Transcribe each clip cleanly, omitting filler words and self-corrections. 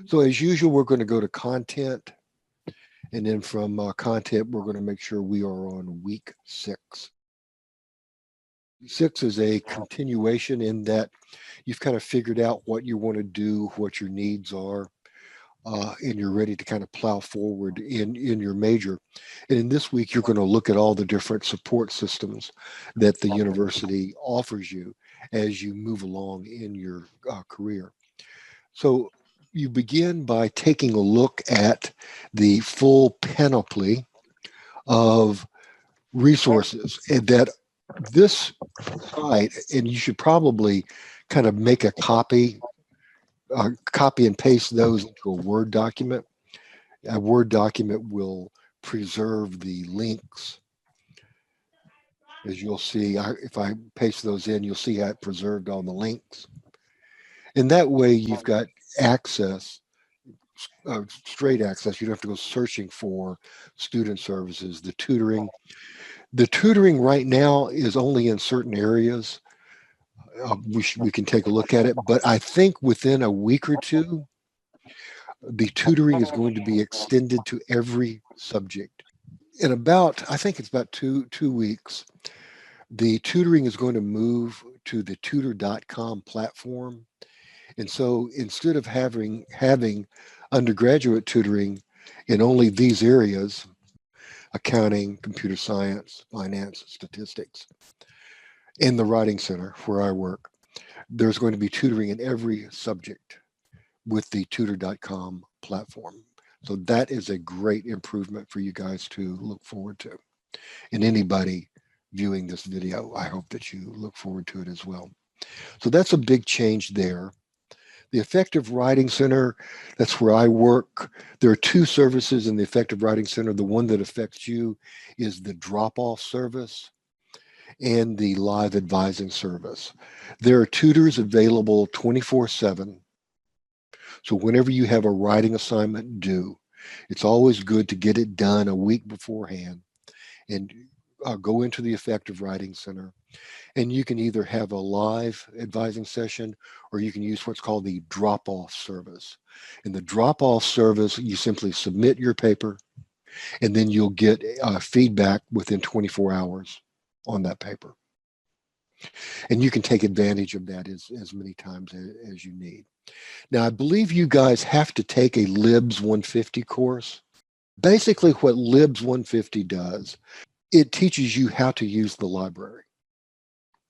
So as usual, we're going to go to content, and then from content, we're going to make sure we are on week 6. 6 is a continuation in that you've kind of figured out what you want to do, what your needs are, and you're ready to kind of plow forward in your major. And in this week, you're going to look at all the different support systems that the university offers you as you move along in your career. So you begin by taking a look at the full panoply of resources and that this site, and you should probably kind of make a copy and paste those into a Word document. A Word document will preserve the links. As you'll see, if I paste those in, you'll see how it preserved all the links. And that way you've got access, straight access. You don't have to go searching for student services, the tutoring. The tutoring right now is only in certain areas. We can take a look at it, but I think within a week or two, the tutoring is going to be extended to every subject. In about, I think it's about two weeks, the tutoring is going to move to the tutor.com platform. And so instead of having undergraduate tutoring in only these areas, accounting, computer science, finance, statistics, in the writing center where I work, there's going to be tutoring in every subject with the tutor.com platform. So that is a great improvement for you guys to look forward to. And anybody viewing this video, I hope that you look forward to it as well. So that's a big change there. The Effective Writing Center, that's where I work. There are two services in the Effective Writing Center. The one that affects you is the drop-off service and the live advising service. There are tutors available 24/7. So whenever you have a writing assignment due, it's always good to get it done a week beforehand and go into the Effective Writing Center. And you can either have a live advising session or you can use what's called the drop-off service. In the drop-off service, you simply submit your paper and then you'll get feedback within 24 hours on that paper. And you can take advantage of that as many times as you need. Now, I believe you guys have to take a Libs 150 course. Basically, what Libs 150 does, it teaches you how to use the library.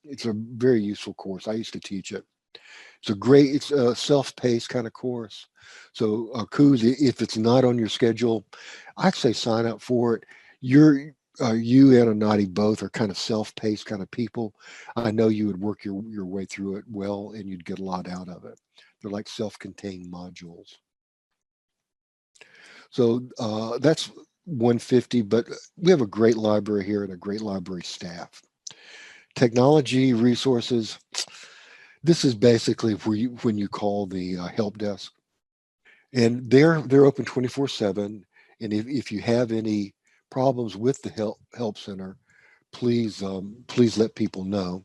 It's a very useful course. I used to teach it. It's a self-paced kind of course. So, Kuz, if it's not on your schedule, I say sign up for it. You and Anati both are kind of self-paced kind of people. I know you would work your way through it well, and you'd get a lot out of it. They're like self-contained modules. So that's 150, but we have a great library here and a great library staff. Technology resources. This is basically when you call the help desk, and they're open 24/7. And if you have any problems with the help center, please let people know.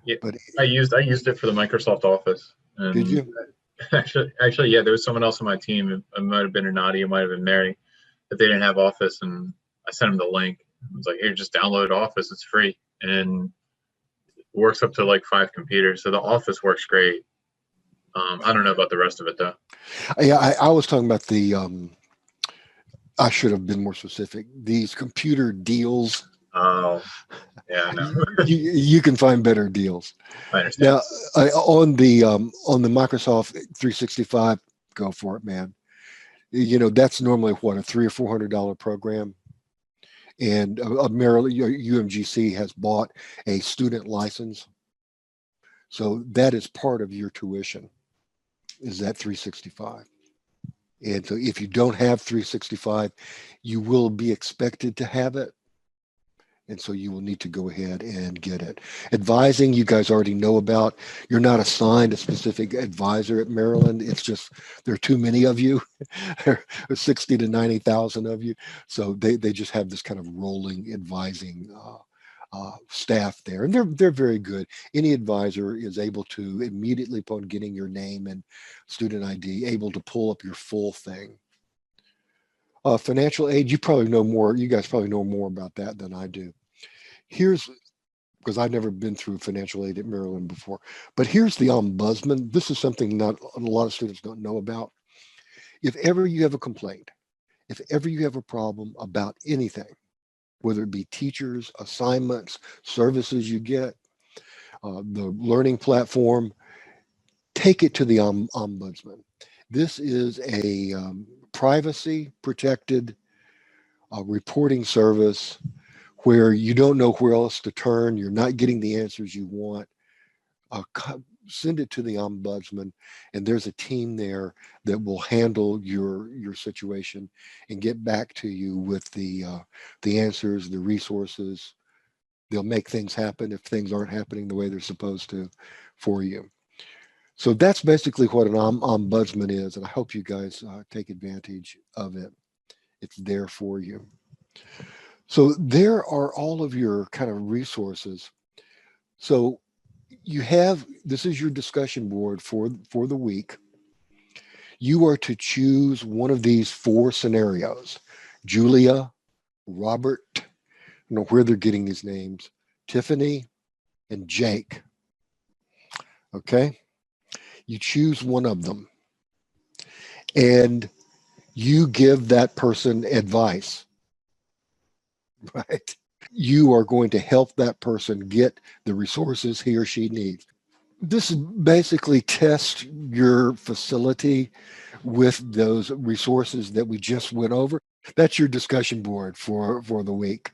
Yeah, But I used it for the Microsoft Office, did and you? actually, yeah, there was someone else on my team. It might have been Nadi, it might have been Mary, that they didn't have Office, and I sent them the link. I was like, "Here, just download Office. It's free, and it works up to like 5 computers. So the Office works great. I don't know about the rest of it though. Yeah, I was talking about the. I should have been more specific. These computer deals. Oh, yeah, I know. You can find better deals. I understand. Now, on the Microsoft 365, go for it, man. That's normally what, a $300 or $400 program, and Maryland UMGC has bought a student license, so that is part of your tuition. Is that 365? And so if you don't have 365, you will be expected to have it. And so you will need to go ahead and get it. Advising, you guys already know about. You're not assigned a specific advisor at Maryland. It's just there are too many of you, 60 to 90,000 of you. So they just have this kind of rolling advising staff there, and they're very good. Any advisor is able to immediately upon getting your name and student ID, able to pull up your full thing. Financial aid, you probably know more. You guys probably know more about that than I do. Here's because I've never been through financial aid at Maryland before, but here's the ombudsman. This is something not a lot of students don't know about. If ever you have a complaint, if ever you have a problem about anything, whether it be teachers, assignments, services you get, the learning platform, take it to the ombudsman. This is a privacy protected reporting service where you don't know where else to turn. You're not getting the answers you want. Send it to the ombudsman, and there's a team there that will handle your situation and get back to you with the answers, the resources. They'll make things happen if things aren't happening the way they're supposed to for you. So that's basically what an ombudsman is, and I hope you guys take advantage of it. It's there for you. So there are all of your kind of resources. So you have, this is your discussion board for the week. You are to choose one of these 4 scenarios. Julia, Robert, I don't know where they're getting these names, Tiffany, and Jake. Okay? You choose one of them. And you give that person advice, right? You are going to help that person get the resources he or she needs. This basically tests your facility with those resources that we just went over. That's your discussion board for the week.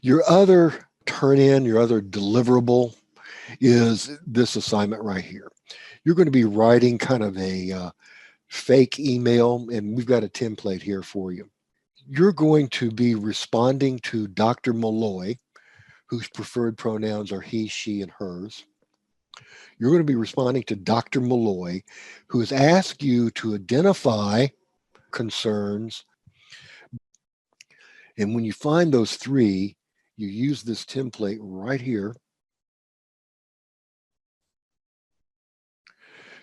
Your other turn in, your other deliverable is this assignment right here. You're going to be writing kind of a fake email, and we've got a template here for you. You're going to be responding to Dr. Malloy, whose preferred pronouns are he, she, and hers. You're going to be responding to Dr. Malloy, who has asked you to identify concerns. And when you find those 3, you use this template right here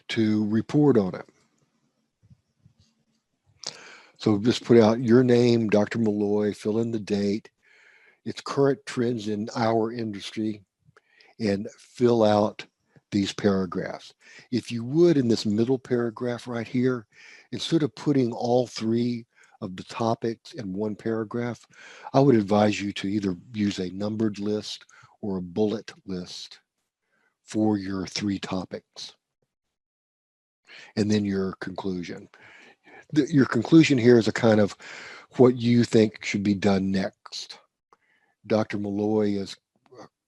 to report on it. So just put out your name, Dr. Malloy, fill in the date, its current trends in our industry, and fill out these paragraphs. If you would, in this middle paragraph right here, instead of putting all 3 of the topics in one paragraph, I would advise you to either use a numbered list or a bullet list for your 3 topics. And then your conclusion. Your conclusion here is a kind of what you think should be done next. Dr. Malloy is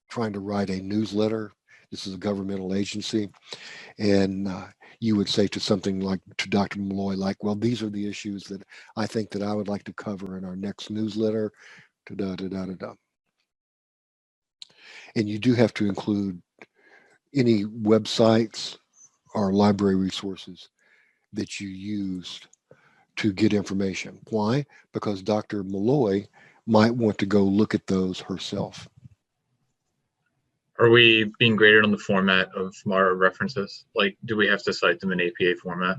trying to write a newsletter. This is a governmental agency. And you would say to something like to Dr. Malloy, like, well, these are the issues that I think that I would like to cover in our next newsletter. Da, da, da, da, da. And you do have to include any websites or library resources that you used to get information. Why? Because Dr. Malloy might want to go look at those herself. Are we being graded on the format of our references? Like, do we have to cite them in APA format?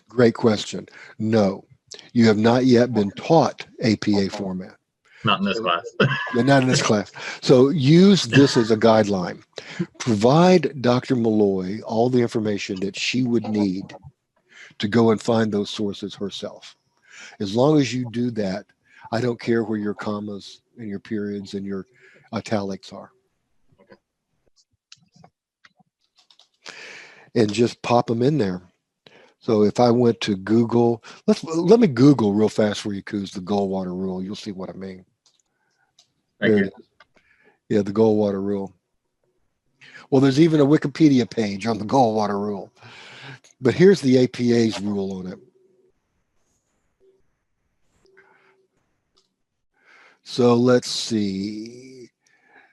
Great question. No, you have not yet been taught APA format. Not in this class. Not in this class. So use this as a guideline. Provide Dr. Malloy all the information that she would need to go and find those sources herself. As long as you do that, I don't care where your commas and your periods and your italics are. And just pop them in there. So if I went to Google, let me Google real fast for you, Coos, the Goldwater rule. You'll see what I mean. Thank you. Yeah, the Goldwater rule. Well, there's even a Wikipedia page on the Goldwater rule. But here's the APA's rule on it. So let's see.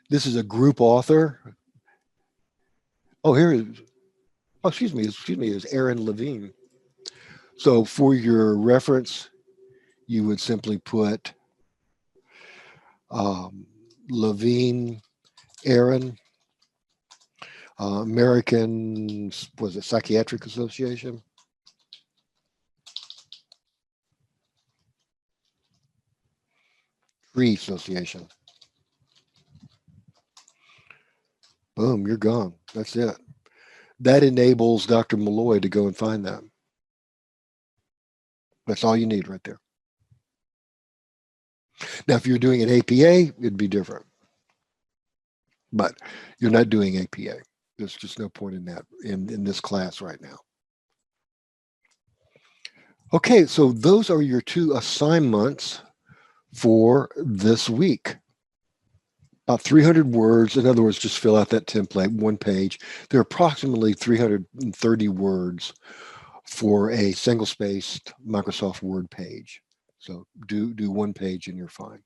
This is a group author. Oh, here is, oh, excuse me, is Aaron Levine. So for your reference, you would simply put Levine, Aaron, American, was it Psychiatric Association? Tree Association. Boom, you're gone. That's it. That enables Dr. Malloy to go and find that. That's all you need right there. Now, if you're doing an APA, it'd be different. But you're not doing APA. There's just no point in that in this class right now. Okay, so those are your 2 assignments for this week. About 300 words. In other words, just fill out that template, 1 page. There are approximately 330 words for a single-spaced Microsoft Word page. So do 1 page and you're fine.